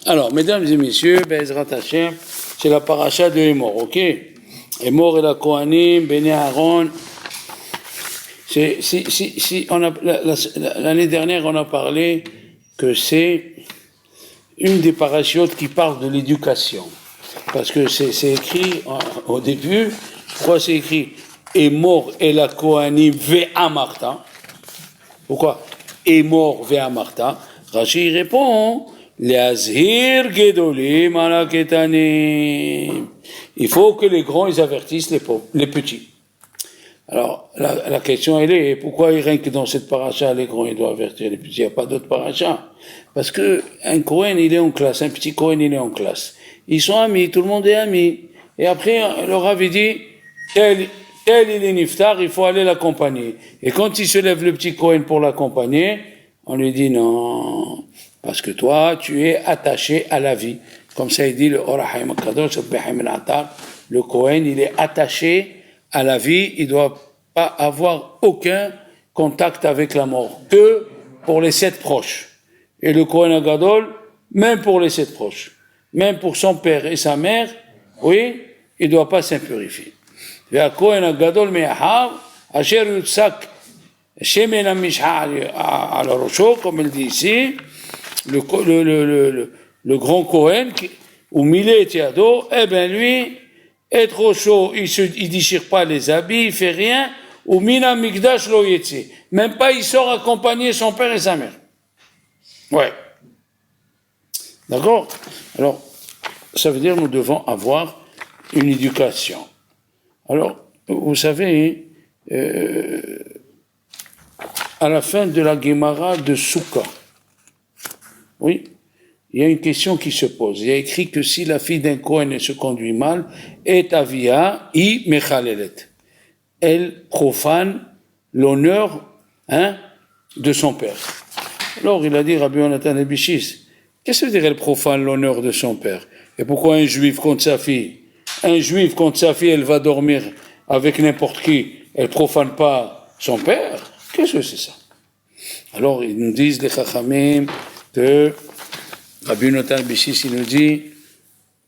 Alors, mesdames et messieurs, Be'ezrat Hashem, c'est la paracha de Emor, ok? Emor et la Kohanim, Béné Aaron. L'année dernière, on a parlé que c'est une des parachutes qui parle de l'éducation. Parce que c'est écrit au début, pourquoi c'est écrit Emor et la Kohanim ve'amarta? Pourquoi Emor ve'amarta? Rashi répond Le'azhir gedolim ala ketanim. Il faut que les grands ils avertissent les petits. Alors la question elle est pourquoi rien que dans cette paracha les grands ils doivent avertir les petits? Il n'y a pas d'autre paracha. Parce que un Kohen il est en classe, un petit Kohen il est en classe. Ils sont amis, tout le monde est ami. Et après le Rav dit tel il est niftar, il faut aller l'accompagner. Et quand il se lève le petit Kohen pour l'accompagner, on lui dit non. Parce que toi, tu es attaché à la vie. Comme ça, il dit le Orahaim Kadosh, le Kohen, il est attaché à la vie. Il ne doit pas avoir aucun contact avec la mort, que pour les 7 proches. Et le Kohen Agadol, même pour les 7 proches, même pour son père et sa mère, oui, il ne doit pas s'impurifier. Le Kohen Agadol me'ahav, asher yutsak shemen hamishha al rosho, comme il dit ici, le grand Kohen, ou Milé Tiado, eh bien lui, est trop chaud, il déchire pas les habits, il fait rien, ou Mina Mikdash lo yetze. Même pas il sort accompagner son père et sa mère. Ouais. D'accord? Alors, ça veut dire que nous devons avoir une éducation. Alors, vous savez, à la fin de la Gemara de Souka, oui, il y a une question qui se pose. Il y a écrit que si la fille d'un Kohen se conduit mal, et avia i mechalelet. Elle profane l'honneur de son père. Alors il a dit Rabbi Yonatan Ebichis, qu'est-ce que ça veut dire elle profane l'honneur de son père? Et pourquoi un juif contre sa fille? Un juif contre sa fille, elle va dormir avec n'importe qui, elle profane pas son père? Qu'est-ce que c'est ça? Alors ils nous disent les Chachamim que Rabbi Yonatan Bishis il nous dit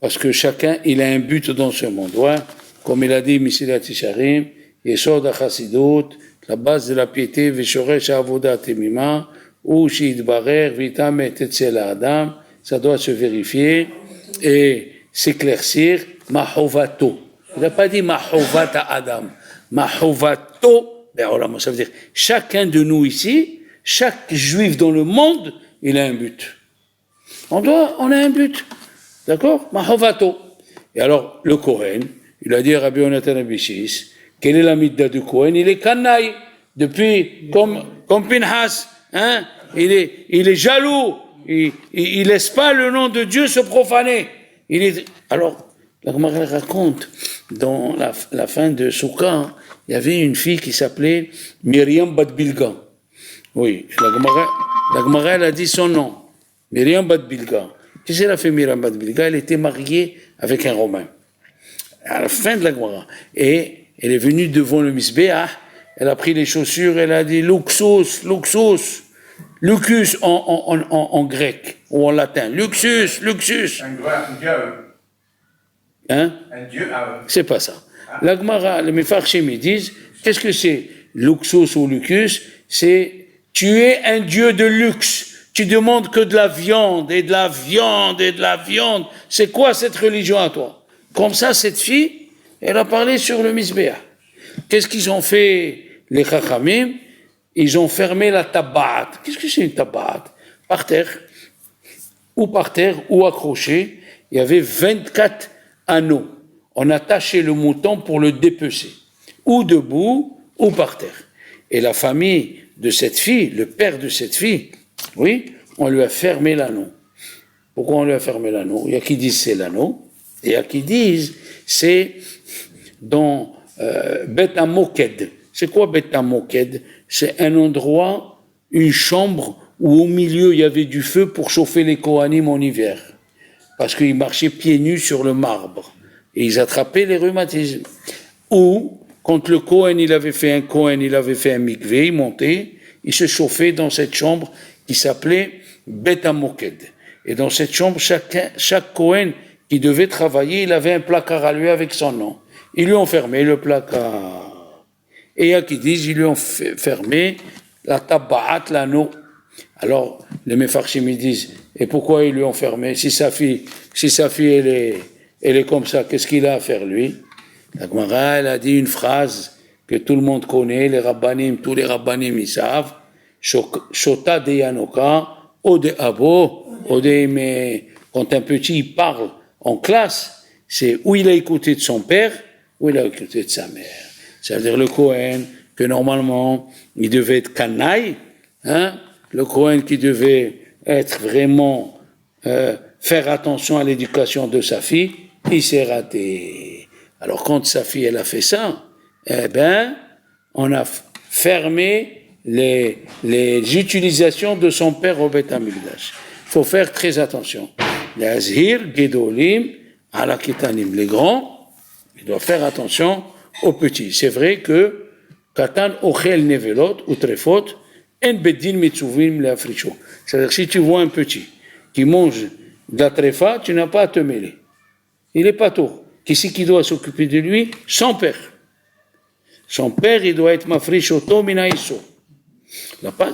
parce que chacun il a un but dans ce monde, ouais? Comme il a dit Mesilat Yesharim, Yesod HaChassidut, la base de la piété, Veshoresh HaAvoda Temima, ou Shidbarer Vitamet Etzel Adam, ça doit se vérifier et s'éclaircir. Mahovato, il n'a pas dit Mahovata Adam, Mahovato, ça veut dire chacun de nous ici, chaque juif dans le monde, il a un but. On a un but. D'accord? Mahovato. Et alors, le Kohen, il a dit à Rabbi Yonatan Abishis, quelle est la midda du Kohen? Il est canaille. Depuis, comme Pinhas, hein? Il est jaloux. Il laisse pas le nom de Dieu se profaner. Alors, la Gemara raconte, dans la fin de Souka, il y avait une fille qui s'appelait Myriam Bat Bilga. Oui, la Gemara, elle a dit son nom. Myriam Bat Bilga. Qu'est-ce qu'elle a fait Myriam Bat Bilga? Elle était mariée avec un Romain. À la fin de la Gemara. Et elle est venue devant le Misbéah, elle a pris les chaussures, elle a dit Luxus, Lucus en grec ou en latin. Luxus. Un dieu. Hein? Un dieu. C'est pas ça. La Gemara, les Mefarshim, ils disent qu'est-ce que c'est Luxus ou Lucus? C'est tu es un dieu de luxe. Tu demandes que de la viande et de la viande et de la viande. C'est quoi cette religion à toi? Comme ça, cette fille, elle a parlé sur le Misbéah. Qu'est-ce qu'ils ont fait, les Chachamim? Ils ont fermé la tabat. Qu'est-ce que c'est une tabat? Par terre, ou accroché, il y avait 24 anneaux. On attachait le mouton pour le dépecer. Ou debout, ou par terre. Et la famille de cette fille, le père de cette fille, oui, on lui a fermé l'anneau. Pourquoi on lui a fermé l'anneau? Il y a qui disent c'est l'anneau, et il y a qui disent c'est dans Bet HaMoked. C'est quoi Bet HaMoked? C'est un endroit, une chambre où au milieu il y avait du feu pour chauffer les Kohanim en hiver. Parce qu'ils marchaient pieds nus sur le marbre. Et ils attrapaient les rhumatismes. Ou, quand le Kohen, il avait fait un mikvé, il montait, il se chauffait dans cette chambre qui s'appelait Bet HaMoked. Et dans cette chambre, chaque Cohen qui devait travailler, il avait un placard à lui avec son nom. Ils lui ont fermé le placard. Et il y a qui disent, ils lui ont fermé la tabaat, l'anneau. Alors, les Mefarshim, ils disent, et pourquoi ils lui ont fermé? Si sa fille, elle est comme ça, qu'est-ce qu'il a à faire, lui? La Gemara, elle a dit une phrase que tout le monde connaît, tous les rabbanim, ils savent. Shota de Yanoka, Ode Abo, mais quand un petit il parle en classe, c'est où il a écouté de son père, où il a écouté de sa mère. C'est-à-dire le Kohen, que normalement, il devait être canaille, le Kohen qui devait être vraiment, faire attention à l'éducation de sa fille, il s'est raté. Alors quand sa fille, elle a fait ça, on a fermé les utilisations de son père au Beth Amikdash. Il faut faire très attention. Les Azhir, Gedolim, Alakitanim, les grands, ils doivent faire attention aux petits. C'est vrai que Katan Ochel Nevelot ou Trefot, En Bedin Mitzuvim Leafricho. C'est-à-dire si tu vois un petit qui mange de la trefa, tu n'as pas à te mêler. Il est pas tôt. Qui c'est qui doit s'occuper de lui? Son père. Son père, il doit être mafrishoto minaïso.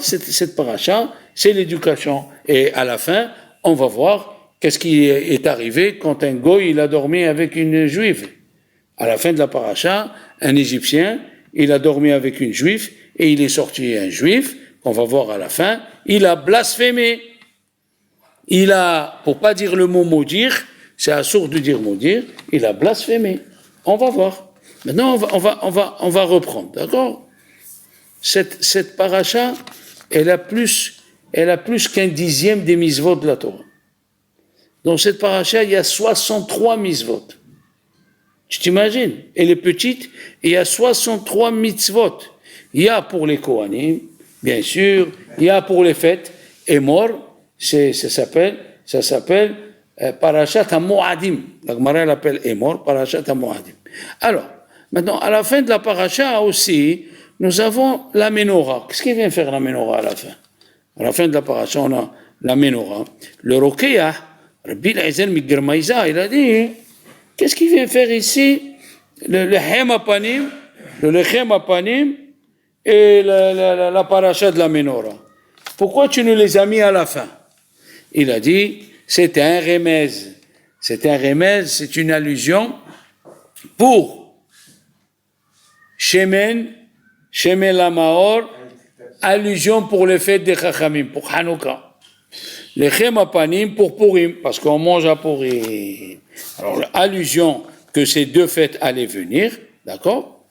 Cette paracha, c'est l'éducation. Et à la fin, on va voir qu'est-ce qui est arrivé quand un goy, il a dormi avec une juive. À la fin de la paracha, un Égyptien, il a dormi avec une juive et il est sorti un juif, qu'on va voir à la fin, il a blasphémé. Il a, pour pas dire le mot maudire, c'est assourd de dire maudire, il a blasphémé. On va voir. Maintenant, on va reprendre, d'accord? Cette paracha, elle a plus qu'un dixième des mitzvot de la Torah. Dans cette paracha, il y a 63 mitzvot. Tu t'imagines? Elle est petite, et il y a 63 mitzvot. Il y a pour les Kohanim, bien sûr, il y a pour les fêtes, et mort, ça s'appelle Parashat HaMoadim. La Gemara l'appelle Emor, Parashat HaMoadim. Alors, maintenant, à la fin de la paracha aussi, nous avons la Ménorah. Qu'est-ce qu'il vient faire la Ménorah à la fin? À la fin de la paracha, on a la Ménorah. Le Rokeah, Rabbi Eliezer Migermaïza, il a dit, qu'est-ce qu'il vient faire ici? Le Lechem Apanim et la paracha de la Ménorah. Pourquoi tu nous les as mis à la fin? Il a dit, c'est un remez. C'est un remez, c'est une allusion pour Shemen Lamaor, allusion pour les fêtes des Chachamim, pour Hanouka. Les Chem Apanim pour Purim, parce qu'on mange à Purim. Alors, allusion que ces deux fêtes allaient venir, d'accord?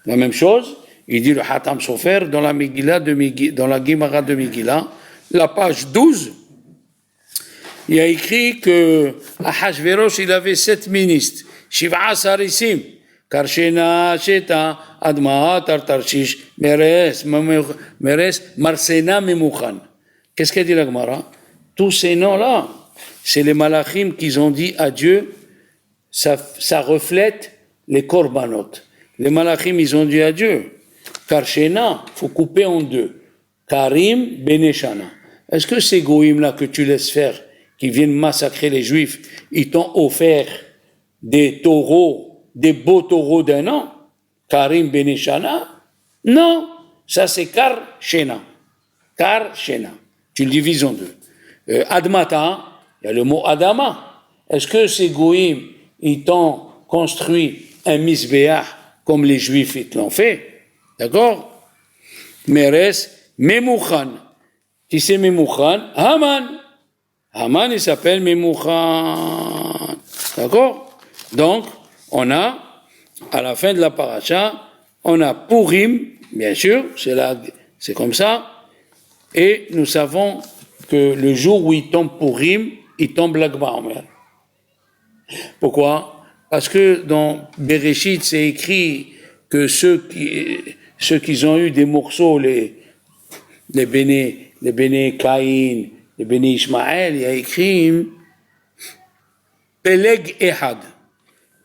La même chose, il dit le Hatam Sofer dans la Gemara de Megillah, la page 12, il y a écrit que Ahashverosh, il avait 7 ministres, Shiv'a Sarisim, Karshena, Sheta, Adma, Tartarshish, Meres, Marsena, Memouchan. Qu'est-ce qu'a dit la Gemara? Tous ces noms-là, c'est les malachim qui ont dit à Dieu, ça reflète les korbanot. Les malachim, ils ont dit à Dieu, Karshena, il faut couper en deux. Karim, Beneshana. Est-ce que ces goïms-là que tu laisses faire, qui viennent massacrer les Juifs, ils t'ont offert des taureaux, des beaux taureaux d'un an? Karim Beneshana? Non, ça c'est Kar Shena. Kar Shena. Tu le divises en deux. Admata, il y a le mot Adama. Est-ce que ces goïms, ils t'ont construit un misbéach comme les Juifs ils l'ont fait? D'accord? Meres, Memouchan. Qui c'est Memouchan? Haman. Haman, il s'appelle Memouchan. D'accord? Donc, on a, à la fin de la paracha, on a Purim, bien sûr, c'est comme ça, et nous savons que le jour où il tombe Purim, il tombe Lag BaOmer. Pourquoi? Parce que dans Bereshit, c'est écrit que ceux qui ont eu des morceaux, les Béné Caïn, les Béné Ishmaël, il y a écrit Peleg Ehad.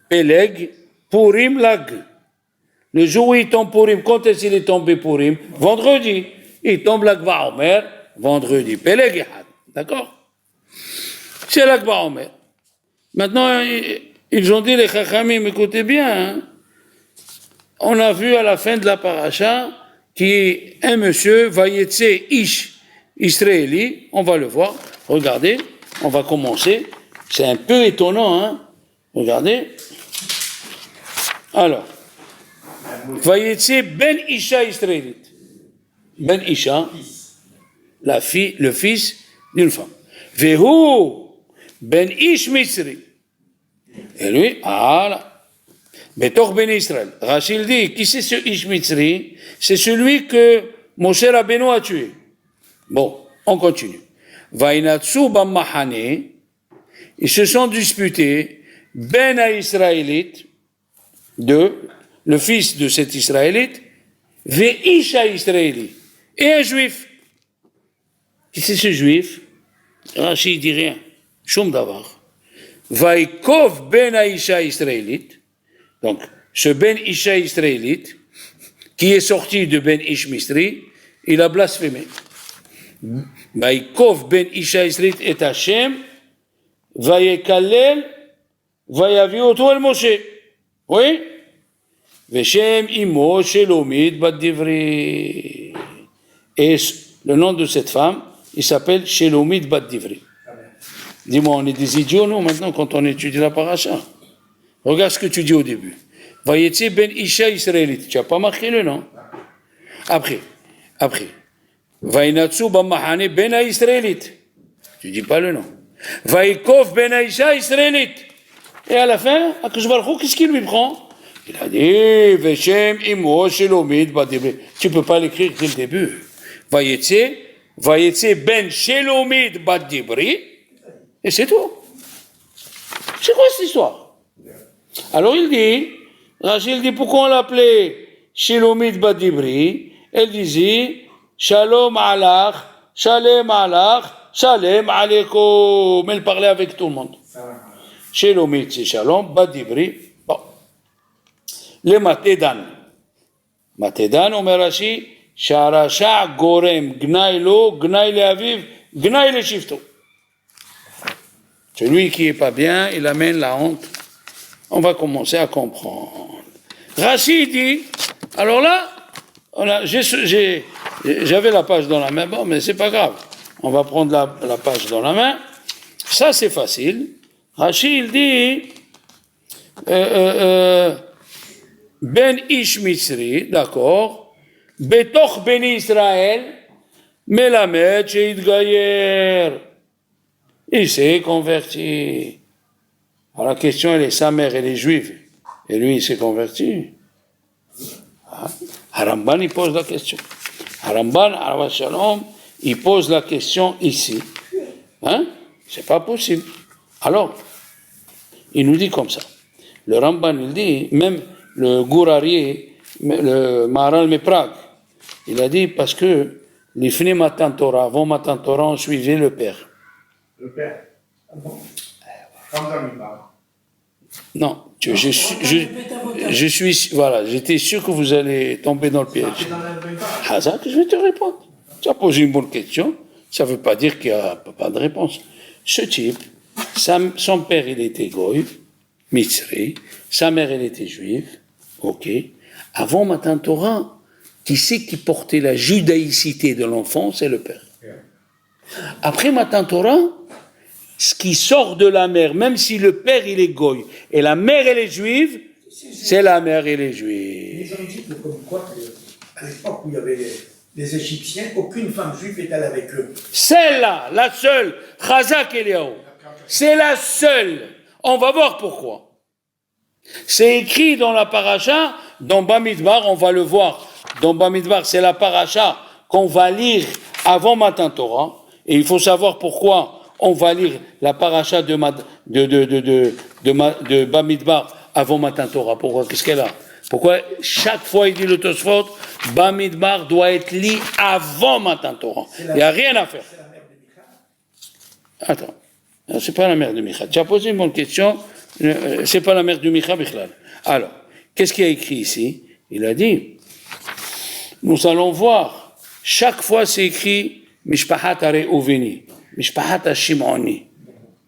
Peleg, Purim Lag. Le jour où il tombe Purim, quand est-ce qu'il est tombé Purim? Vendredi. Il tombe Lag BaOmer, vendredi. Peleg Ehad. D'accord? C'est l'Akba Omer. Maintenant, ils ont dit, les Chachamim, écoutez bien, hein, on a vu à la fin de la paracha qu'un monsieur, Vayetse Ish Israéli, on va le voir, regardez, on va commencer, c'est un peu étonnant, hein, regardez. Alors, Vayetse Ben Isha Israélite. Ben Isha, le fils d'une femme. Vehu Ben Ish Misri. Et lui, là. Betor Ben Israël. Rachid dit, qui c'est ce Ish Misri? C'est celui que Moshe Rabbeinu a tué. Bon, on continue. Vainatsu Bammahane, ils se sont disputés, Ben à Israélite, le fils de cet Israélite, Veisha Israéli, et un juif. Qui c'est ce juif? Rachid dit rien. Shum davar. Vaikov Ben Aisha Israélite, donc ce Ben Isha Israélite, qui est sorti de Ben Ish Misri, il a blasphémé. Vaikov Ben Isha Israélite et Hashem, Vayekalel, Vayavi Oto El Moshe. Oui? Veshem Imo Shelomit Bat Divri. Et le nom de cette femme, il s'appelle Shelomit Bat Divri. Dis-moi, on est des idiots, nous, maintenant, quand on étudie la paracha. Regarde ce que tu dis au début. Vayetse Ben Isha Israélite. Tu n'as pas marqué le nom. Après. Vainatsu Bammahane Ben Israélite. Tu ne dis pas le nom. Vaikov Ben Isha Israélite. Et à la fin, Akadosh Baruch Hu, qu'est-ce qu'il lui prend? Il a dit, Veshem Imo Shelomit Bat Divri. Tu ne peux pas l'écrire dès le début. Vayetse Ben Shelomit Bat Divri. Et c'est tout. C'est quoi cette histoire? Alors il dit, Rachid dit, pourquoi on l'appelait Shelomit Bat Divri? Elle disait, Shalom alach, Shalem alach, Shalem aleikum. Elle parlait avec tout le monde. Shelomit c'est Shalom, Bat Divri. Bon. Le Matedan. Matedan, Omer Rashi, Sharasha Gorem, Gnai lo, Gnai le Aviv, Gnai le Shifto. Celui qui n'est pas bien, il amène la honte. On va commencer à comprendre. Rachid dit, alors là, j'avais la page dans la main, bon, mais c'est pas grave. On va prendre la page dans la main. Ça, c'est facile. Rachid dit, Ben Ish Misri, d'accord, Betoch Ben Israël, Melamed Sheid Gayer. Il s'est converti. Alors la question, elle est, sa mère, elle est juive. Et lui, il s'est converti. Haramban, il pose la question. Haramban, Arav Shalom, il pose la question ici. Hein? C'est pas possible. Alors, il nous dit comme ça. Le Ramban, il dit, même le Gourarié, le Maharal Meprag, il a dit parce que les Fnei Matan Torah, avant Matan Torah, on suivait le père. Le père. Ah bon? Comme ça, il parle. Non, je suis, voilà, j'étais sûr que vous allez tomber dans le piège. Hazak, je vais te répondre. Tu as posé une bonne question, ça ne veut pas dire qu'il n'y a pas de réponse. Ce type, son père, il était goy, mitzri, sa mère, elle était juive, ok. Avant Matan Torah, qui c'est qui portait la judaïcité de l'enfant? C'est le père. Après Matan Torah, ce qui sort de la mère, même si le père il est goy et la mère elle est juive, c'est la mère elle est juive. Les gens disent que comme quoi, à l'époque où il y avait les Égyptiens, aucune femme juive est allée avec eux. Celle-là, la seule, Chazak Eliyahu, c'est la seule. On va voir pourquoi. C'est écrit dans la paracha, dans Bamidbar, on va le voir. Dans Bamidbar, c'est la paracha qu'on va lire avant Matan Torah. Et il faut savoir pourquoi on va lire la paracha de Bamidbar avant Matan Torah. Pourquoi? Qu'est-ce qu'elle a? Pourquoi chaque fois il dit le Tosfot, Bamidbar doit être lu avant Matan Torah? Il n'y a rien à faire. C'est la mère de Micha. Attends, c'est pas la mère de Micha. Tu as posé une bonne question, c'est pas la mère de Micha, Bichlal. Alors, qu'est-ce qu'il y a écrit ici? Il a dit, nous allons voir, chaque fois c'est écrit Mishpahat Reuveni, Mishpahat Shimoni,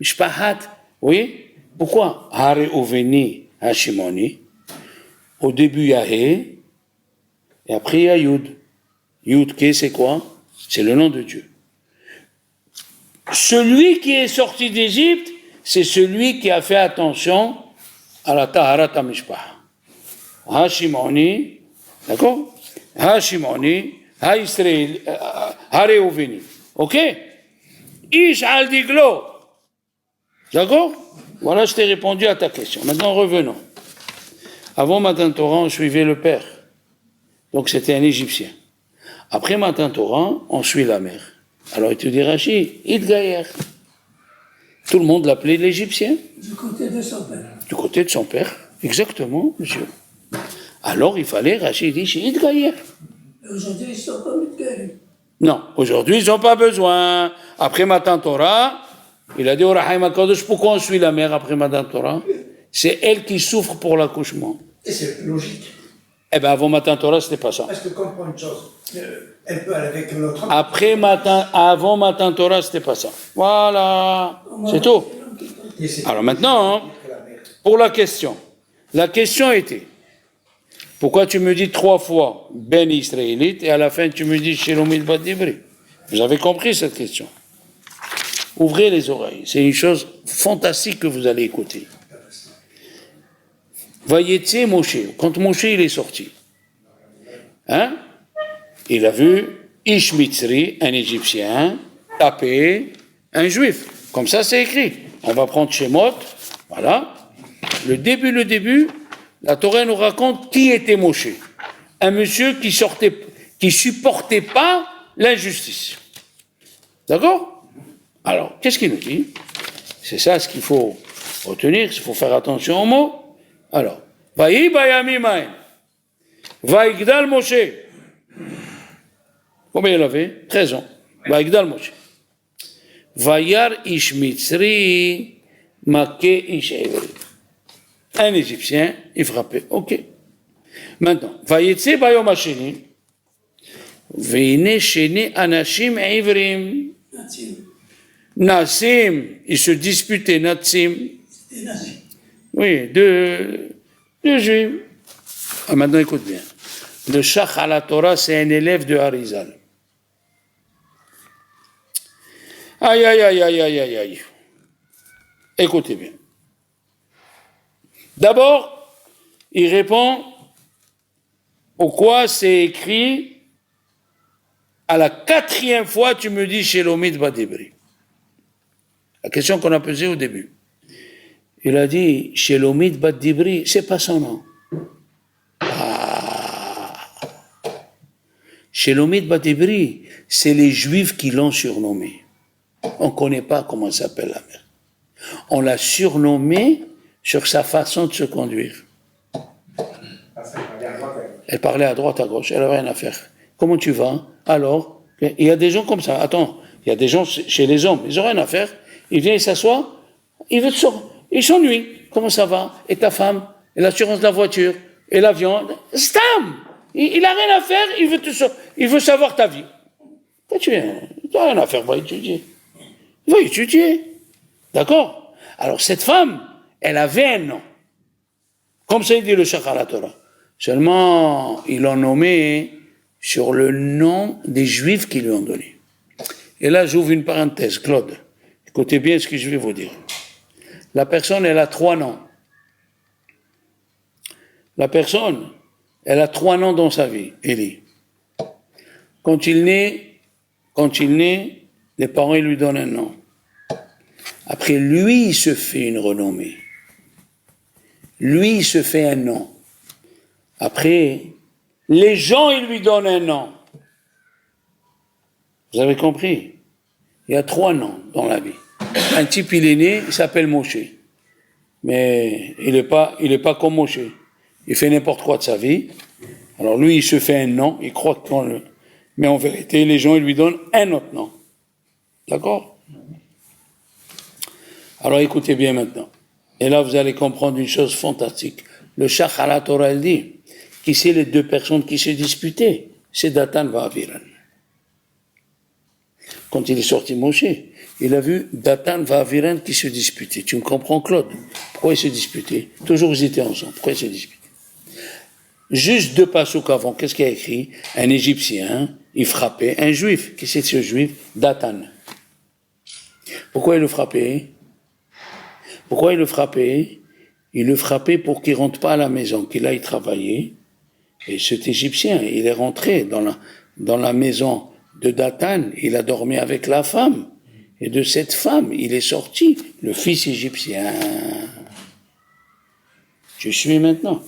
Mishpahat, oui. Pourquoi? Hare Oveni Hashimoni. Au début, il y a He, et après, il y a Yud. Yud, Ke, c'est quoi? C'est le nom de Dieu. Celui qui est sorti d'Égypte, c'est celui qui a fait attention à la Taharat HaMishpaha. Hashimoni, d'accord? Hashimoni, Ha-Israël, Ha-Reuveni. Ok? Ish al-Diglo. D'accord? Voilà, je t'ai répondu à ta question. Maintenant, revenons. Avant Matan Torah, on suivait le père. Donc, c'était un Égyptien. Après Matan Torah, on suit la mère. Alors, il te dit Rashi, Idgayer. Tout le monde l'appelait l'Égyptien. Du côté de son père. Du côté de son père. Exactement, monsieur. Alors, il fallait, Rashi dit, Idgayer. Aujourd'hui, ils ne sont pas Mitgarim. Non, aujourd'hui, ils n'ont pas besoin. Après Matan Torah, il a dit au Rahim HaKadosh, pourquoi on suit la mère après Matan Torah? C'est elle qui souffre pour l'accouchement. Et c'est logique. Eh bien, avant Matan Torah, c'était pas ça. Parce que comprends une chose, elle peut aller avec un autre homme. Avant Matan Torah, c'était pas ça. Voilà, c'est tout. Et c'est Alors maintenant, que la mère. pour la question. La question était, pourquoi tu me dis 3 fois Ben Israélite et à la fin tu me dis Shelomit Bat Dibri? Vous avez compris cette question? Ouvrez les oreilles, c'est une chose fantastique que vous allez écouter. Vayetse Moshe, quand Moshe il est sorti, hein? Il a vu Ish Mitzri, un Égyptien, taper un Juif. Comme ça c'est écrit. On va prendre Shemot, voilà. Le début, la Torah nous raconte qui était Moshe. Un monsieur qui supportait pas l'injustice. D'accord? Alors, qu'est-ce qu'il nous dit? C'est ça ce qu'il faut retenir, il faut faire attention aux mots. Alors, Vayi bayamimaim, Vaigdal Moshe. Combien il avait? 13 ans. Vaigdal Moshe. Vayar ish mitzri, make ish evri. Un Égyptien, il frappait. Ok. Maintenant, Vayetse bayom hasheni, veine sheni anashim ivrim. Nassim, il se disputait, Nassim. Oui, deux juifs. Ah, maintenant, écoute bien. Le Shach à la Torah, c'est un élève de Harizal. Aïe, aïe, aïe, aïe, aïe, aïe, aïe. Écoutez bien. D'abord, il répond pourquoi c'est écrit à la 4e fois, tu me dis Shelomit Bat Dibri. La question qu'on a posée au début. Il a dit Shelomit Bat Dibri, c'est pas son nom. Shelomit Bat Dibri, c'est les Juifs qui l'ont surnommé. On ne connaît pas comment s'appelle la mère. On l'a surnommé sur sa façon de se conduire. Elle parlait à droite, à gauche, elle n'avait rien à faire. Comment tu vas? Alors, il y a des gens comme ça. Attends, il y a des gens chez les hommes, ils n'ont rien à faire. Il vient, il s'assoit, il s'ennuie. Comment ça va? Et ta femme? Et l'assurance de la voiture? Et l'avion? Stam! Il n'a rien à faire, il veut savoir ta vie. Toi, tu n'as rien à faire, va étudier. Va étudier. D'accord? Alors, cette femme, elle avait un nom. Comme ça, il dit le Shach à la Torah. Seulement, ils l'ont nommé sur le nom des Juifs qui lui ont donné. Et là, j'ouvre une parenthèse, Claude. Écoutez bien ce que je vais vous dire. La personne, elle a 3 noms. La personne, elle a 3 noms dans sa vie, Élie. Quand il naît, les parents ils lui donnent un nom. Après, lui, il se fait une renommée. Lui, il se fait un nom. Après, les gens, ils lui donnent un nom. Vous avez compris? Il y a 3 noms dans la vie. Un type, il est né, il s'appelle Moshe. Mais il est pas comme Moshe. Il fait n'importe quoi de sa vie. Alors lui, il se fait un nom, il croit qu'on le... Mais en vérité, les gens, ils lui donnent un autre nom. D'accord? Alors écoutez bien maintenant. Et là, vous allez comprendre une chose fantastique. Le Shach à la Torah, il dit, qui c'est les 2 personnes qui se disputaient? C'est Datan et Aviran. Quand il est sorti Moshe, il a vu Datan et Aviran qui se disputaient. Tu me comprends, Claude? Pourquoi ils se disputaient? Toujours ils étaient ensemble. Pourquoi ils se disputaient? Juste 2 passouk avant, qu'est-ce qu'il y a écrit? Un Égyptien, il frappait un Juif. Qui c'est ce Juif? Datan. Pourquoi il le frappait? Il le frappait pour qu'il ne rentre pas à la maison, qu'il aille travailler. Et cet Égyptien, il est rentré dans la maison de Datan, il a dormi avec la femme. Et de cette femme, il est sorti le fils égyptien. Tu suis maintenant.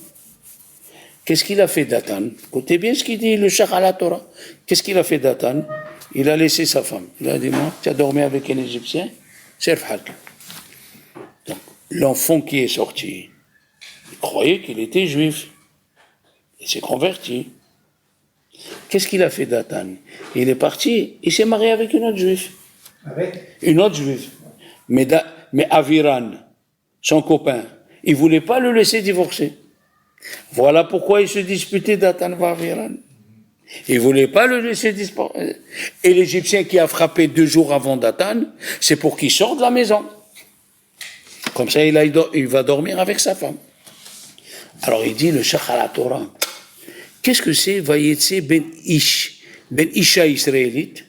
Qu'est-ce qu'il a fait Datan? Écoutez bien ce qu'il dit, le Shach à la Torah. Qu'est-ce qu'il a fait Datan? Il a laissé sa femme. Il a dit, moi, tu as dormi avec un Égyptien? Serf Hak. Donc, l'enfant qui est sorti, il croyait qu'il était juif. Il s'est converti. Qu'est-ce qu'il a fait Datan? Il est parti, il s'est marié avec une autre juive. Une autre juive. Mais Aviran, son copain, il ne voulait pas le laisser divorcer. Voilà pourquoi il se disputait Datan et Aviran. Il ne voulait pas le laisser disparaître. Et l'Égyptien qui a frappé 2 jours avant Datan, c'est pour qu'il sorte de la maison. Comme ça, il va dormir avec sa femme. Alors il dit le Shach à la Torah. Qu'est-ce que c'est Vayetse ben Isha israélite,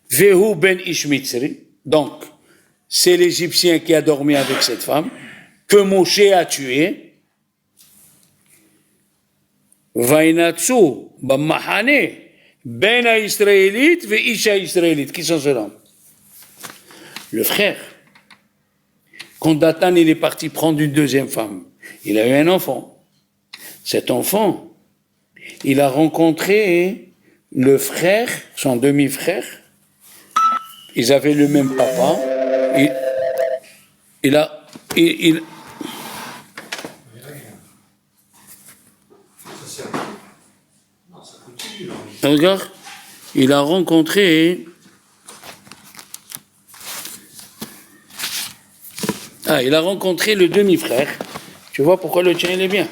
Vehu ben Ish Mitzri. Donc, c'est l'Égyptien qui a dormi avec cette femme, que Moshe a tué. Vainatsu b'mahane ben israélite ve Isha israélite. Qui sont ceux-là? Le frère. Quand Datan il est parti prendre une deuxième femme, il a eu un enfant. Cet enfant, il a rencontré le frère, son demi-frère. Ils avaient le même papa. Regarde, il a rencontré. Il a rencontré le demi-frère. Tu vois pourquoi le tien il est bien.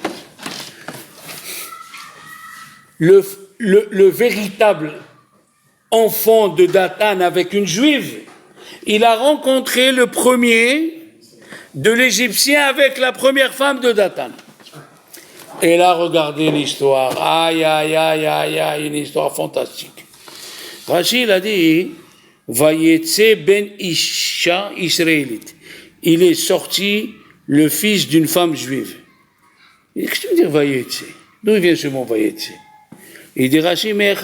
Le véritable enfant de Datan avec une juive, il a rencontré le premier de l'Égyptien avec la première femme de Datan. Et là, regardez l'histoire. Aïe, aïe, aïe, aïe, aïe, une histoire fantastique. Rashi, il a dit, Vayetse ben Isha israélite. Il est sorti le fils d'une femme juive. Qu'est-ce que tu veux dire Vayetse? D'où il vient ce mot Vayetse? Il dit Rashi, mais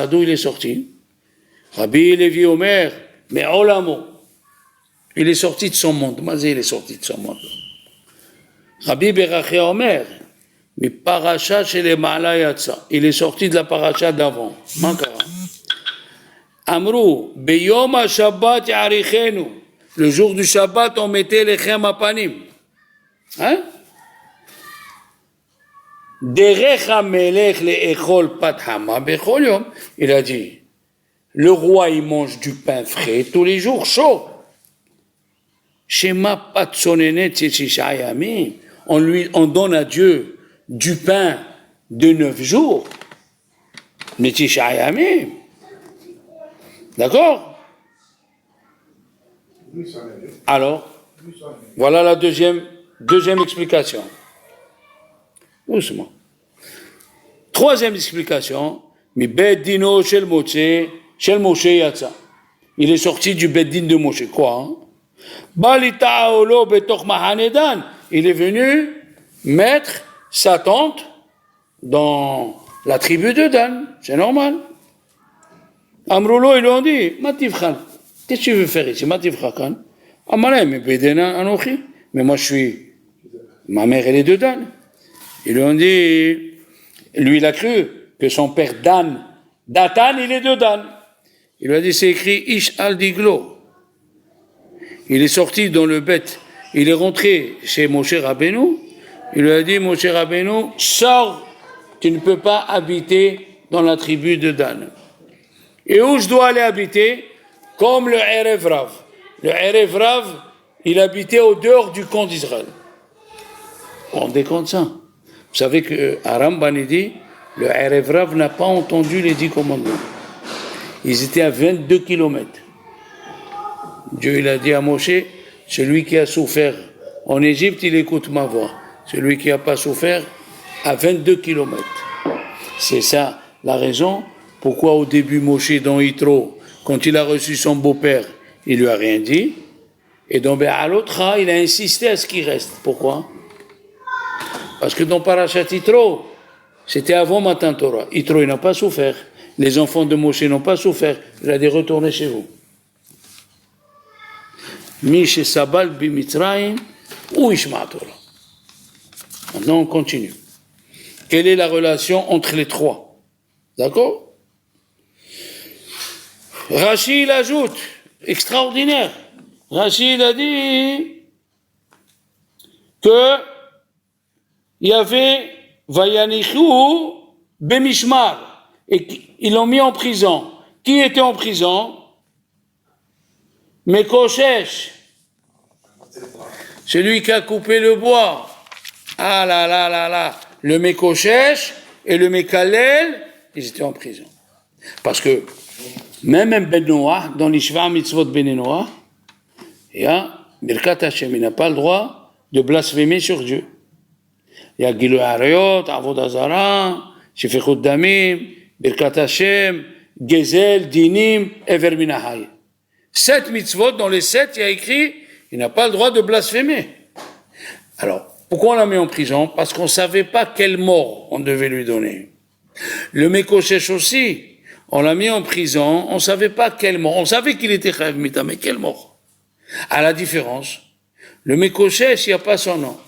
d'où il est sorti? Rabbi Levi Omer, mais Olamo. Il est sorti de son monde. Mazé, il est sorti de son monde. Rabbi Beraché Omer, mais paracha chez les Ma'ala Yatsa. Il est sorti de la paracha d'avant. Mankara. Amrou, Beyom HaShabbat Yarichenu. Le jour du Shabbat, on mettait les chem apanim. Hein? Derech HaMelech le'echol pat hama bechol yom. Il a dit, le roi, il mange du pain frais tous les jours, chaud. Shema pat sonenet yeshisha yamim. On donne à Dieu du pain de 9 jours. Netisha yamim. D'accord? Alors, voilà la deuxième explication. Doucement. Troisième explication, mi beddino shel Moshe yatsa. Il est sorti du beddin de Moshe. Quoi? Balita'olo betoch mahanedan. Il est venu mettre sa tente dans la tribu de Dan. C'est normal. Amroulo, ils lui ont dit, Mativchan, qu'est-ce que tu veux faire ici? Mativchan. Amalai, mais bedena anochi. Mais moi, ma mère, elle est de Dan. Ils lui ont dit, lui, il a cru que son père Datan, il est de Dan. Il lui a dit, c'est écrit Ish al Diglo. Il est sorti dans le bête. Il est rentré chez Moshe Rabbeinu. Il lui a dit, Moshe Rabbeinu, sors, tu ne peux pas habiter dans la tribu de Dan. Et où je dois aller habiter? Comme le Erev Rav. Le Erev Rav, il habitait au dehors du camp d'Israël. On rendez compte ça? Vous savez que Aramban dit, le Erev Rav n'a pas entendu les 10 commandements. Ils étaient à 22 kilomètres. Dieu il a dit à Moshe, celui qui a souffert en Égypte, il écoute ma voix. Celui qui n'a pas souffert, à 22 kilomètres. C'est ça la raison pourquoi au début Moshe dans Yitro, quand il a reçu son beau-père, il lui a rien dit. Et dans Be'alotra, il a insisté à ce qu'il reste. Pourquoi? Parce que dans Parashat Yitro, c'était avant Matan Torah. Yitro, il n'a pas souffert. Les enfants de Moshe n'ont pas souffert. Il a dit retournez chez vous. Mish Sabal Bimitzraim ou Ishma Torah. Maintenant, on continue. Quelle est la relation entre les trois? D'accord? Rashi, il ajoute, extraordinaire. Rashi, il a dit que il y avait Vayanichu Bemishmar et ils l'ont mis en prison. Qui était en prison? Mekoshesh, celui qui a coupé le bois. Ah là là là là, le Mekoshesh et le Mekalel, ils étaient en prison. Parce que même Ben Noah, dans l'Ishva Mitzvot Ben Noah, il y a Birkat Hashem, il n'a pas le droit de blasphémer sur Dieu. Il y a Gilui Arayot, Avodah Zarah, Shefechut Damim, Birkat Hashem, Gezel, Dinim, Ever Minahai. 7 mitzvot, dans les 7, il y a écrit, il n'a pas le droit de blasphémer. Alors, pourquoi on l'a mis en prison? Parce qu'on ne savait pas quelle mort on devait lui donner. Le Mekoshesh aussi, on l'a mis en prison, on ne savait pas quelle mort. On savait qu'il était Chayav Mita, mais quelle mort? À la différence, le Mekoshesh, il n'y a pas son nom.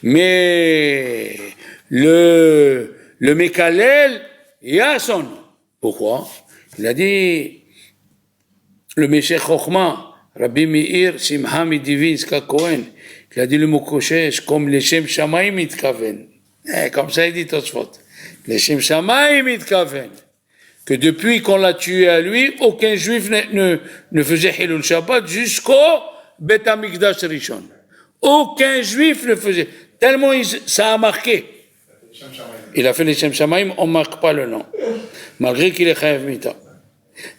Mais le Mekalel, il y a son nom. Pourquoi? Il a dit, le Meshech Chochma, Rabbi Meir Simcha Midivinska Cohen, il a dit le mot Koshesh comme les Shem Shamayim mitkaven. Comme ça il dit Tosfot. Les Shem Shamayim mitkaven. Que depuis qu'on l'a tué à lui, aucun juif ne faisait Hilul Shabbat jusqu'au Bet HaMikdash Rishon. Aucun juif ne faisait. Tellement ça a marqué. Il a fait les Shem Shamayim, on ne marque pas le nom. Malgré qu'il est Chayav Mita.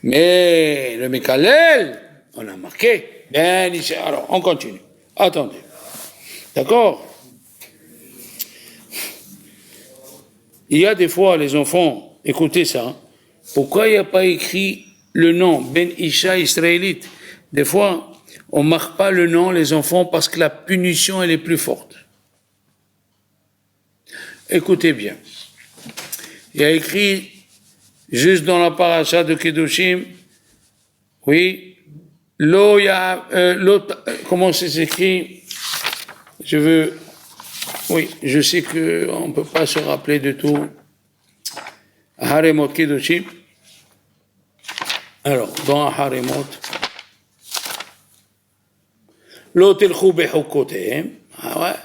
Mais le Mekalel, on a marqué. Alors, on continue. Attendez. D'accord? Il y a des fois, les enfants, écoutez ça, pourquoi il n'y a pas écrit le nom Ben Isha israélite? Des fois, on ne marque pas le nom, les enfants, parce que la punition, elle est plus forte. Écoutez bien. Il y a écrit, juste dans la paracha de Kedoshim, oui, comment c'est écrit? Je sais qu'on ne peut pas se rappeler de tout. Haremot Kedoshim. Alors, dans Haremot, Lo telchou bechukotehem. Ah ouais.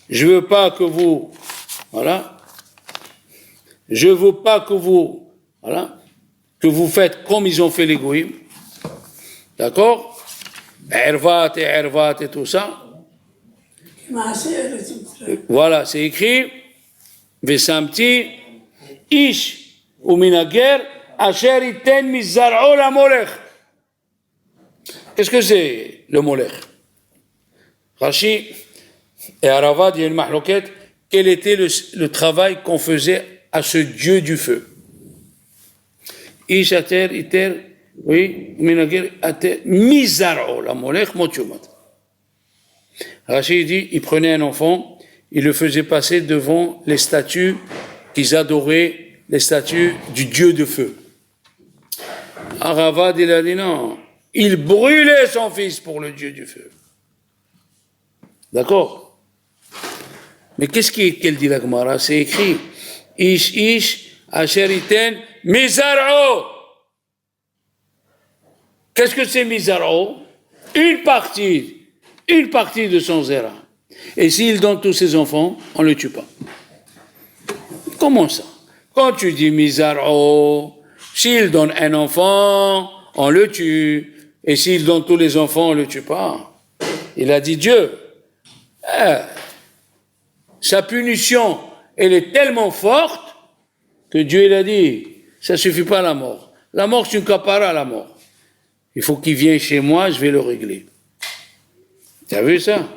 Je veux pas que vous, voilà. Je veux pas que vous, voilà, que vous faites comme ils ont fait les goïms. D'accord? Ervat et tout ça. Voilà, c'est écrit Vesamti ish uminager asher iten mizar'o la molech. Qu'est-ce que c'est le molech? Rashi et Aravad, il y a une mahloquette. Quel était le travail qu'on faisait à ce dieu du feu? Ish ater iter, oui, uminager ater mizar'o la molech motchumat. Rachid dit, il prenait un enfant, il le faisait passer devant les statues qu'ils adoraient, les statues du dieu de feu. Aravad, il a dit non, il brûlait son fils pour le dieu du feu. D'accord? Mais qu'elle dit la Gemara? C'est écrit, Ish asheriten mizar'o. Qu'est-ce que c'est mizar'o? Une partie de son zera. Et s'il donne tous ses enfants, on ne le tue pas. Comment ça? Quand tu dis mizar'o, s'il donne un enfant, on le tue. Et s'il donne tous les enfants, on ne le tue pas. Il a dit Dieu. Sa punition, elle est tellement forte que Dieu il a dit, ça ne suffit pas à la mort. La mort, c'est une capara à la mort. Il faut qu'il vienne chez moi, je vais le régler. Tu as vu ça?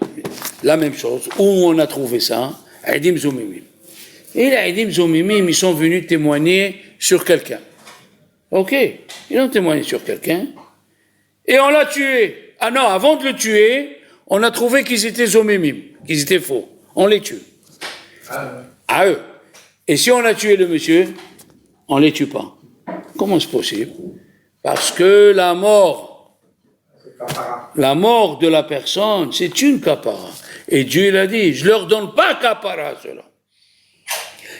La même chose. Où on a trouvé ça? Aidim Zoumimim. Et les Aidim Zoumimim, ils sont venus témoigner sur quelqu'un. Ok, ils ont témoigné sur quelqu'un. Et on l'a tué. Ah non, avant de le tuer, on a trouvé qu'ils étaient Zoumimim, qu'ils étaient faux. On les tue. À eux. Et si on a tué le monsieur, on ne les tue pas. Comment c'est possible? Parce que la mort de la personne, c'est une kapara. Et Dieu l'a dit, je ne leur donne pas kapara à cela.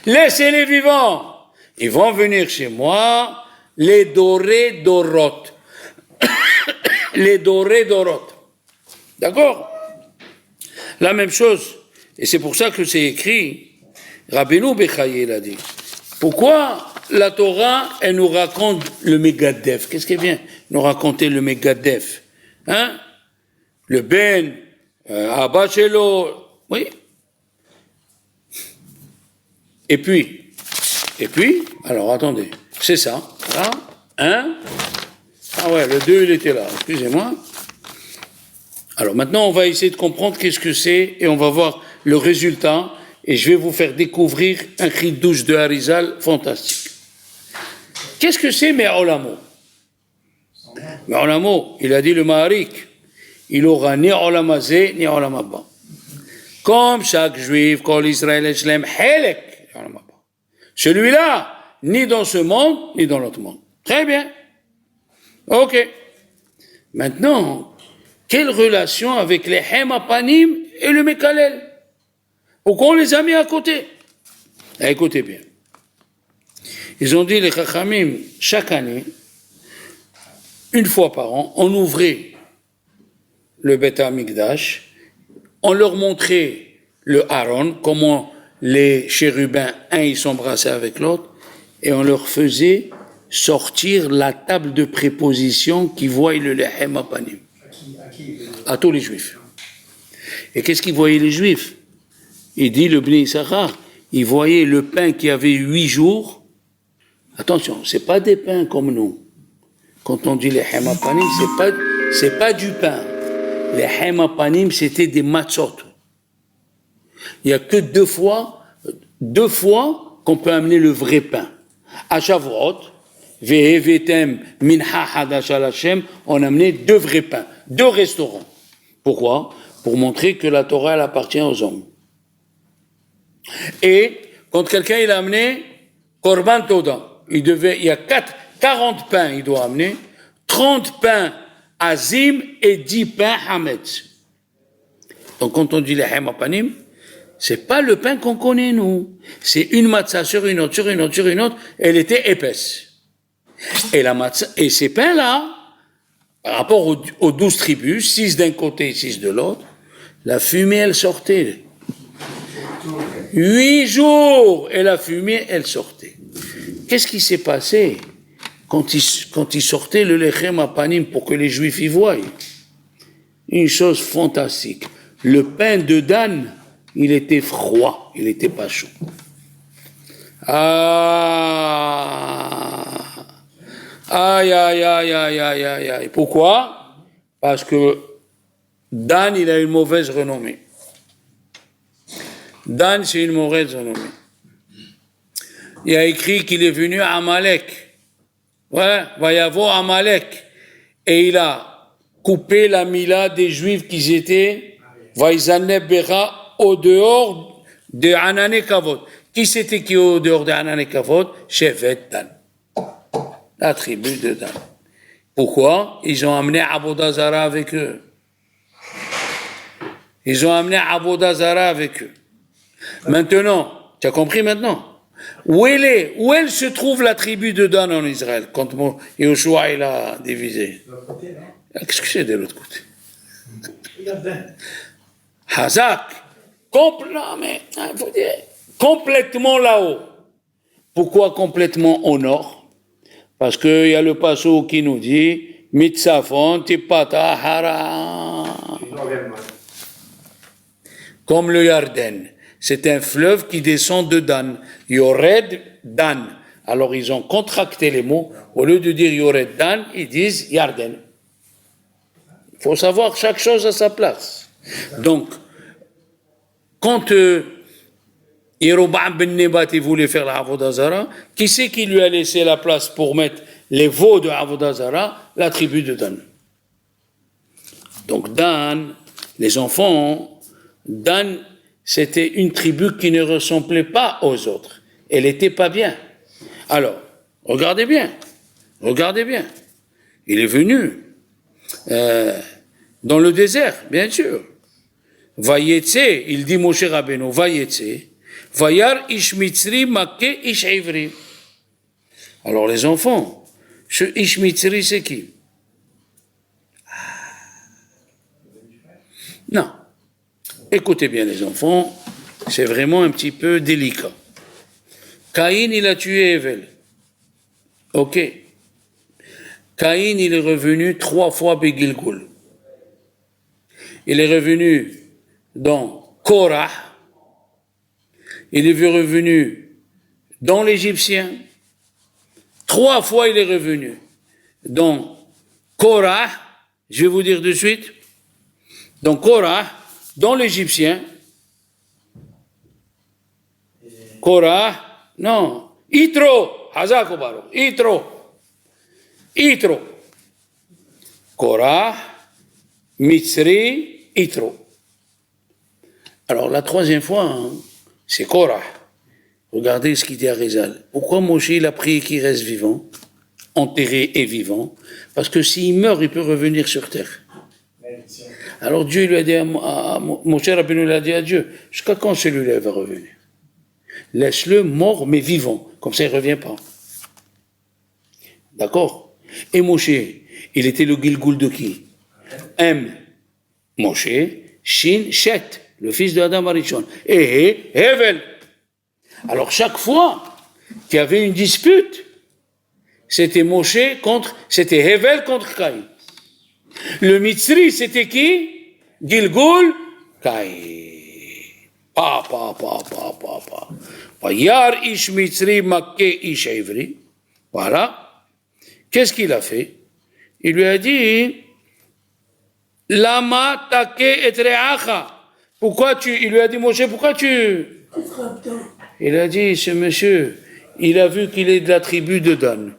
Laissez-les vivants. Ils vont venir chez moi, les dorés dorot. Les dorés dorot. D'accord? La même chose. Et c'est pour ça que c'est écrit, Rabbeinu Bechaye l'a dit. Pourquoi la Torah, elle nous raconte le Megadef? Qu'est-ce qu'elle vient nous raconter le Megadef? Hein? Le Ben, Abba Shelo, oui. Et puis, alors attendez, c'est ça, là, hein? Ah ouais, le 2 il était là, excusez-moi. Alors maintenant on va essayer de comprendre qu'est-ce que c'est et on va voir le résultat et je vais vous faire découvrir un cri de douche de Harizal fantastique. Qu'est-ce que c'est Me'olamo? Me'olamo, il a dit le Maharik, il aura ni Olamazé ni Olamaba. Comme chaque juif, quand l'Israël est Shlem, Helek. Celui-là, ni dans ce monde, ni dans l'autre monde. Très bien. Ok. Maintenant, quelle relation avec les Hemapanim et le Mekalel? Pourquoi on les a mis à côté? Écoutez bien. Ils ont dit, les Chachamim, chaque année, une fois par an, on ouvrait le Beth Amikdash, on leur montrait le Aaron, comment les chérubins, un, ils s'embrassaient avec l'autre, et on leur faisait sortir la table de préposition qui voit le Lehem Apanim. À tous les juifs. Et qu'est-ce qu'ils voyaient les juifs? Il dit le Bnei Issachar, ils voyaient le pain qui avait 8 jours. Attention, c'est pas des pains comme nous. Quand on dit Lehem Apanim, c'est pas du pain. Lehem Apanim, c'était des matzot. Il n'y a que deux fois qu'on peut amener le vrai pain. À Shavuot, Vehevetem Mincha Hadash al Hashem, on a amené 2 vrais pains, 2 restaurants. Pourquoi? Pour montrer que la Torah, elle appartient aux hommes. Et quand quelqu'un il a amené Korban Toda, il y a 40 pains, il doit amener 30 pains Azim et 10 pains Hametz. Donc quand on dit les Hemapanim, c'est pas le pain qu'on connaît, nous. C'est une matzah sur une autre, sur une autre, sur une autre. Elle était épaisse. Et la matzah, et ces pains-là, par rapport aux 12 tribus, 6 d'un côté et 6 de l'autre, la fumée, elle sortait. 8 jours, et la fumée, elle sortait. Qu'est-ce qui s'est passé quand il sortait le lechem apanim pour que les Juifs y voient? Une chose fantastique. Le pain de Dan, il était froid, il n'était pas chaud. Aïe, aïe, aïe, aïe, aïe, aïe, aïe. Pourquoi? Parce que Dan, il a une mauvaise renommée. Dan, c'est une mauvaise renommée. Il a écrit qu'il est venu à Amalek. Ouais, va y avoir Amalek. Et il a coupé la mila des Juifs qui étaient Vaïzaneb Bera au dehors de Anané Kavod. Qui c'était qui est au dehors de Anané Kavod? Shevet Dan. La tribu de Dan. Pourquoi? Ils ont amené Avodah Zara avec eux. Ils ont amené Avodah Zara avec eux. Maintenant, tu as compris maintenant? Où elle se trouve la tribu de Dan en Israël quand Yoshua il a divisé? Qu'est-ce que c'est de l'autre côté? Hazak. Non, mais il faut dire complètement là-haut. Pourquoi complètement au nord? Parce qu'il y a le passo qui nous dit Mitzafon tipata hara. Comme le Yarden. C'est un fleuve qui descend de Dan. Yored Dan. Alors ils ont contracté les mots. Au lieu de dire Yored Dan, ils disent Yarden. Il faut savoir chaque chose à sa place. Donc, quand Yeroboam ben Nebat voulait faire la Avodah Zara, qui c'est qui lui a laissé la place pour mettre les veaux de Avodah Zara? La tribu de Dan. Donc Dan, les enfants, Dan, c'était une tribu qui ne ressemblait pas aux autres. Elle n'était pas bien. Alors, regardez bien. Il est venu dans le désert, bien sûr. Vayetse, il dit Moshe Rabbeinu, Vayetse, Vayar ish mitzri makke ish ivri. Alors les enfants, ce ish mitzri c'est qui? Non. Écoutez bien les enfants, c'est vraiment un petit peu délicat. Caïn, il a tué Evel. Ok. Caïn, il est revenu 3 fois Begilgul. Il est revenu dans Korah. Il est revenu dans l'Égyptien. 3 fois, il est revenu dans Korah. Je vais vous dire de suite. Dans Korah, dans l'Égyptien. Korah, non. Yitro. Hazakobaro. Yitro. Korah, Mitzri, Yitro. Alors la 3e fois, c'est Korah. Regardez ce qu'il dit à Rizal. Pourquoi Moshe il a prié qu'il reste vivant, enterré et vivant? Parce que s'il meurt, il peut revenir sur terre. Alors Dieu lui a dit à Moshe Rabbeinu lui a dit à Dieu, jusqu'à quand celui-là va revenir? Laisse-le mort mais vivant, comme ça il ne revient pas. D'accord? Et Moshe, il était le Gilgul de qui? M. Moshe, Shin, Shet, le fils de Adam Arishon, et Hevel. Alors chaque fois qu'il y avait une dispute, c'était c'était Hevel contre Caïn. Le Mitzri, c'était qui? Gilgul, Caïn. Pa. Yar ish Mitzri makke ish Ivri. Voilà. Qu'est-ce qu'il a fait? Il lui a dit, Lama take et reacha. Il lui a dit, Moshe, pourquoi tu... Il a dit, ce monsieur, il a vu qu'il est de la tribu de Dan.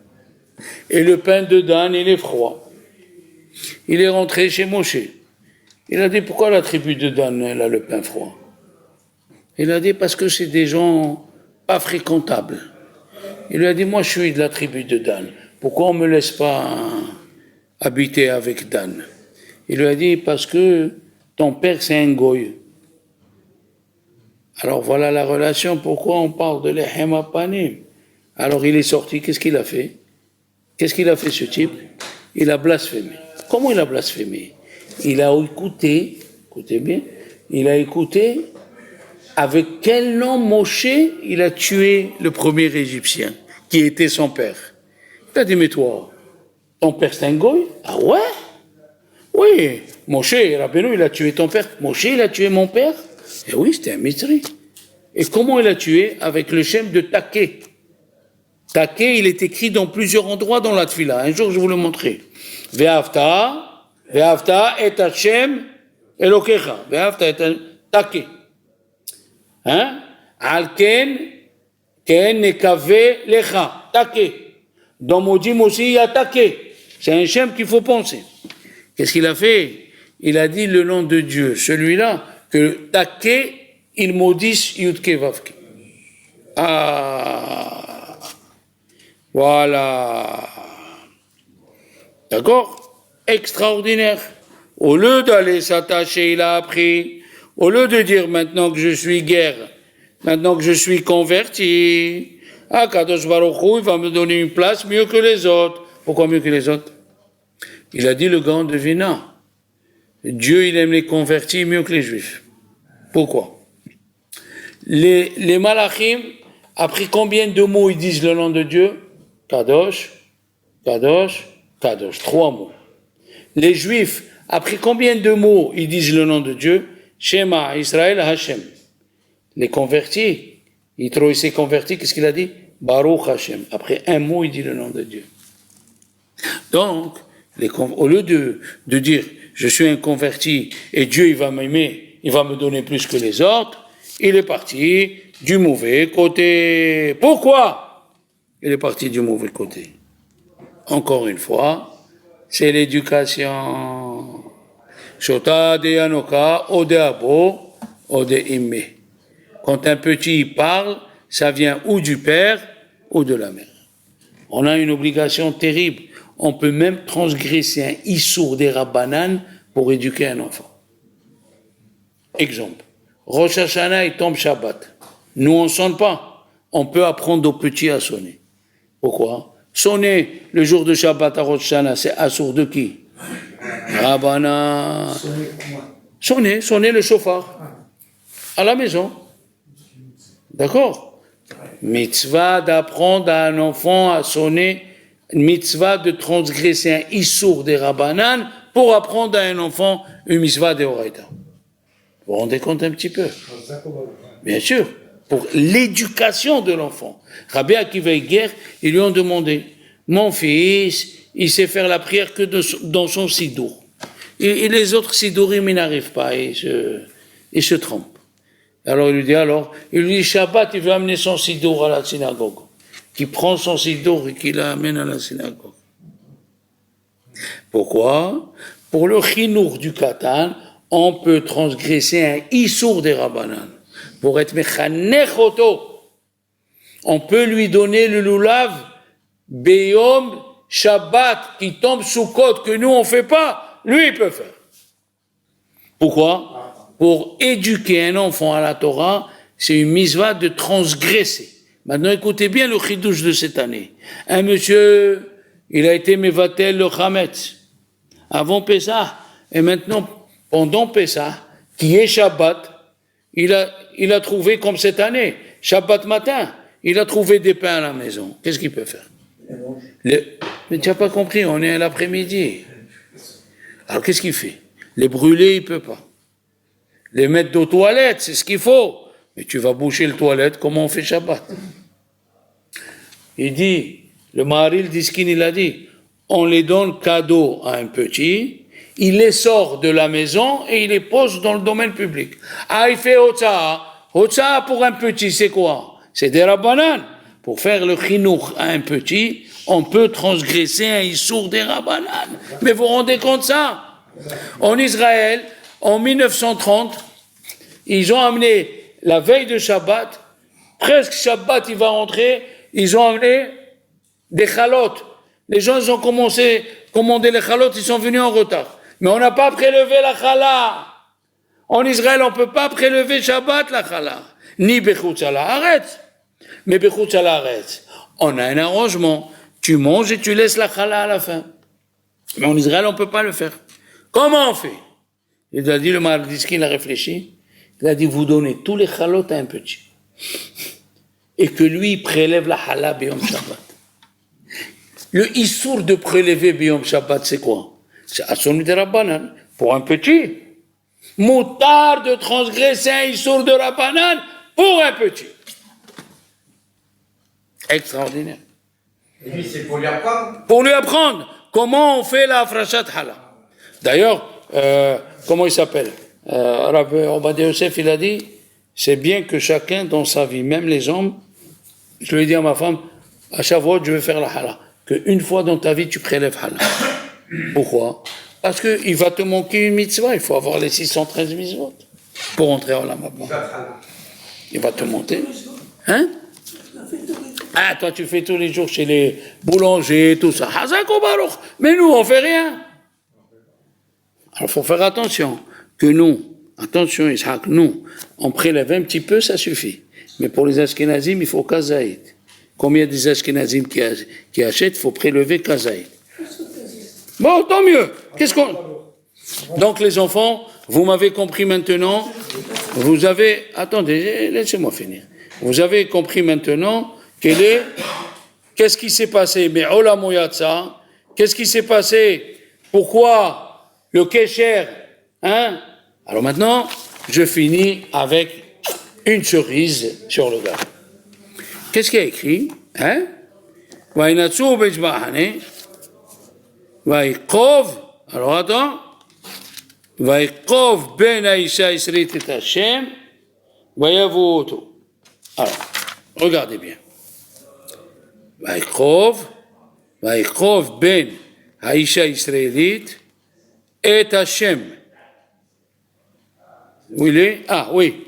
Et le pain de Dan, il est froid. Il est rentré chez Moshe. Il a dit, pourquoi la tribu de Dan, elle a le pain froid? Il a dit, parce que c'est des gens pas fréquentables. Il lui a dit, moi je suis de la tribu de Dan. Pourquoi on ne me laisse pas habiter avec Dan? Il lui a dit, parce que ton père c'est un goy. Alors voilà la relation, pourquoi on parle de l'Echem Apanim. Alors il est sorti, qu'est-ce qu'il a fait? Qu'est-ce qu'il a fait ce type? Il a blasphémé. Comment il a blasphémé? Il a écouté, écoutez bien, il a écouté avec quel nom Moshe il a tué le premier Égyptien, qui était son père. Il a dit, mais toi, ton père c'est un goy? Ah ouais? Oui, Moshe, Rabbeinu, il a tué ton père. Moshe, il a tué mon père? Et oui, c'était un Mitzri. Et comment il a tué? Avec le shem de Také. Také, il est écrit dans plusieurs endroits dans la Tfila. Un jour, je vais vous le montrer. Ve'afta et Hashem Elokecha. Ve'afta et Také. Hein? Alken, ken nekave lecha. Také. Dans Modim aussi, il y a Také. C'est un shem qu'il faut penser. Qu'est-ce qu'il a fait? Il a dit le nom de Dieu, celui-là, que Také, il maudisse Yudke Vavke. Ah, voilà. D'accord? Extraordinaire. Au lieu d'aller s'attacher, il a appris. Au lieu de dire maintenant que je suis guerre, maintenant que je suis converti, Kadosh Baruch Hu, il va me donner une place mieux que les autres. Pourquoi mieux que les autres? Il a dit le grand devina. Dieu, il aime les convertis mieux que les juifs. Pourquoi? Les malachim, après combien de mots ils disent le nom de Dieu? Kadosh, Kadosh, Kadosh. 3 mots. Les juifs, après combien de mots ils disent le nom de Dieu? Shema, Israël, Hashem. Les convertis, il s'est converti, qu'est-ce qu'il a dit? Baruch Hashem. Après un mot, il dit le nom de Dieu. Donc, au lieu de dire je suis un converti et Dieu il va m'aimer, il va me donner plus que les autres, il est parti du mauvais côté. Pourquoi il est parti du mauvais côté? Encore une fois, c'est l'éducation. Shota de Yanoka, ode abo, ode imme. Quand un petit parle, ça vient ou du père ou de la mère. On a une obligation terrible. On peut même transgresser un issour des Rabbanan pour éduquer un enfant. Exemple. Rosh Hashanah, il tombe Shabbat. Nous, on ne sonne pas. On peut apprendre aux petits à sonner. Pourquoi? Sonner le jour de Shabbat à Rosh Hashanah, c'est assour de qui? Rabbanan. Sonner le chauffard. À la maison. D'accord? Mitzvah d'apprendre à un enfant à sonner, mitzvah de transgresser un issour des Rabbanan pour apprendre à un enfant une mitzvah de Horaïta. Vous vous rendez compte un petit peu? Bien sûr, pour l'éducation de l'enfant. Rabbi Akiva Iger, ils lui ont demandé, mon fils, il sait faire la prière que dans son sidour. Et les autres sidourim, ils n'arrivent pas, ils se trompent. Alors il lui dit Shabbat, il veut amener son sidour à la synagogue. Qui prend son sidour et qui l'amène à la synagogue. Pourquoi? Pour le chinour du katan, on peut transgresser un issour des Rabbanan. Pour être mechanech oto, on peut lui donner le lulav beyom Shabbat qui tombe sous côte que nous on fait pas, lui il peut faire. Pourquoi? Pour éduquer un enfant à la Torah, c'est une mitzvah de transgresser. Maintenant, écoutez bien le chidouche de cette année. Un monsieur, il a été mevatel le chametz avant Pessah, et maintenant, pendant Pessah, qui est Shabbat, il a trouvé comme cette année, Shabbat matin, il a trouvé des pains à la maison. Qu'est-ce qu'il peut faire? Mais tu n'as pas compris, on est à l'après-midi. Alors qu'est-ce qu'il fait? Les brûler, il peut pas. Les mettre aux toilettes, c'est ce qu'il faut. Mais tu vas boucher les toilettes, comment on fait Shabbat? Il dit, le Maharil Diskin, il a dit, on les donne cadeau à un petit, il les sort de la maison et il les pose dans le domaine public. Ah, il fait Otsaha. Otsaha pour un petit, c'est quoi? C'est des Rabbanan. Pour faire le chinour à un petit, on peut transgresser un issour des Rabbanan. Mais vous vous rendez compte ça? En Israël, en 1930, ils ont amené, la veille de Shabbat, presque Shabbat, il va rentrer, ils ont amené des chalotes. Les gens, ils ont commandé les chalotes, ils sont venus en retard. Mais on n'a pas prélevé la chala. En Israël, on ne peut pas prélever Shabbat, la chala. Ni bechutz à la haaretz. Mais bechutz à la haaretz, on a un arrangement. Tu manges et tu laisses la chala à la fin. Mais en Israël, on ne peut pas le faire. Comment on fait? Il a dit, le Mardiskin, il a réfléchi. Il a dit, vous donnez tous les chalotes à un petit. Et que lui, il prélève la chala b'yom Shabbat. Le issour de prélever b'yom Shabbat, c'est quoi? C'est Asson de Rabbanan. Pour un petit. Moutard de transgresser un issour de Rabbanan pour un petit. Extraordinaire. Et lui, c'est pour lui apprendre? Pour lui apprendre comment on fait la frachat chala. D'ailleurs, comment il s'appelle? Rav Ovadia Yosef, il a dit, c'est bien que chacun dans sa vie, même les hommes, je lui ai dit à ma femme, à chaque fois je vais faire la hala, qu'une fois dans ta vie tu prélèves hala. Pourquoi? Parce qu'il va te manquer une mitzvah, il faut avoir les 613 mitzvot pour entrer à l'Olam Haba. Il va te monter. Hein? Ah, toi tu fais tous les jours chez les boulangers, tout ça. Hazak ou Baruch. Mais nous, on fait rien. Alors il faut faire attention, que nous, attention Ishaq, nous, on prélève un petit peu, ça suffit. Mais pour les Ashkenazim, il faut kazaïd. Combien des Ashkenazim qui achètent, il faut prélever kazaïd. Bon, tant mieux. Qu'est-ce qu'on... Donc les enfants, vous m'avez compris maintenant, vous avez... Attendez, laissez-moi finir. Vous avez compris maintenant qu'est-ce qui s'est passé? Mais Olam Yatsa, qu'est-ce qui s'est passé? Pourquoi le Kesher? Hein? Alors maintenant, je finis avec une cerise sur le gâteau. Qu'est-ce qu'il y a écrit? Hein? Alors attends. Vaikov ben Aïcha Israël et Hachem, Vayavoto. Alors, regardez bien. Vaikov ben Aïcha israélite et Hachem. Où il est? Ah, oui.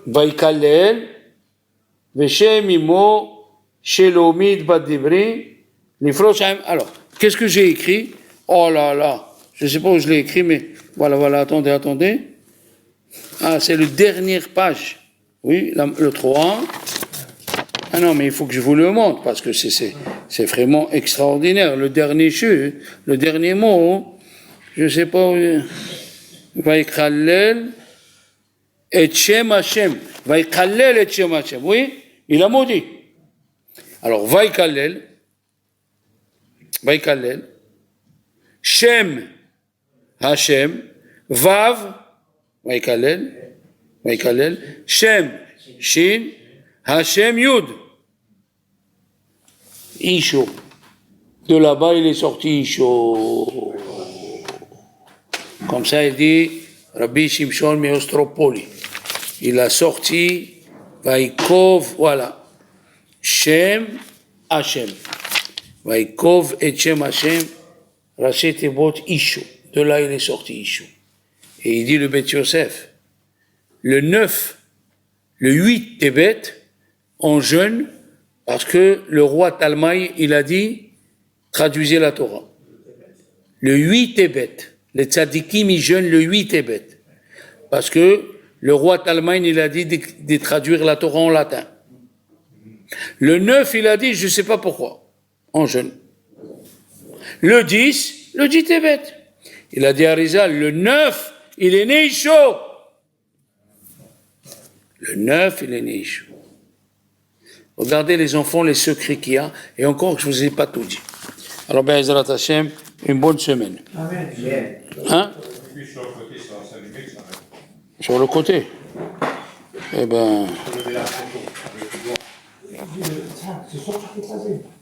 Vaikalel, Veshem imo, Shelomid badivri, Nifroshaim. Alors, qu'est-ce que j'ai écrit? Oh là là, je ne sais pas où je l'ai écrit, mais voilà, attendez. Ah, c'est la dernière page. Oui, le 3. Ah non, mais il faut que je vous le montre, parce que c'est vraiment extraordinaire. Le dernier mot, je ne sais pas où... Vaikalel et Shem Hashem. Vaikalel et Shem Hashem. Oui, il a maudit. Alors, Vaikalel, Shem Hashem, Vav, Vaikalel, Shem, Shin, Hashem, Yud. Isho. De là-bas, il est sorti Isho. Comme ça, il dit Rabbi Shimshon Meostropoli. Il a sorti Vaikov, voilà. Shem Hashem. Vaikov et Shem Hashem, Raché Tebot Isho. De là, il est sorti Isho. Et il dit le Beth Yosef, le 9, le 8 Tebet, on jeûne parce que le roi Talmaï, il a dit, traduisez la Torah. Le 8 Tebet, les tzadikim, ils jeûnent le 8 Tebet. Parce que le roi Talmaï, il a dit de traduire la Torah en latin. Le 9, il a dit, je ne sais pas pourquoi, on jeûne. Le 10 Tebet. Il a dit à Rizal, le 9, il est né chaud. Le 9, il est né chaud. Regardez les enfants, les secrets qu'il y a, et encore que je ne vous ai pas tout dit. Alors, ben, Ezrat Hashem, une bonne semaine. Amen. Hein? Sur le côté. Eh ben. C'est sûr que tu peux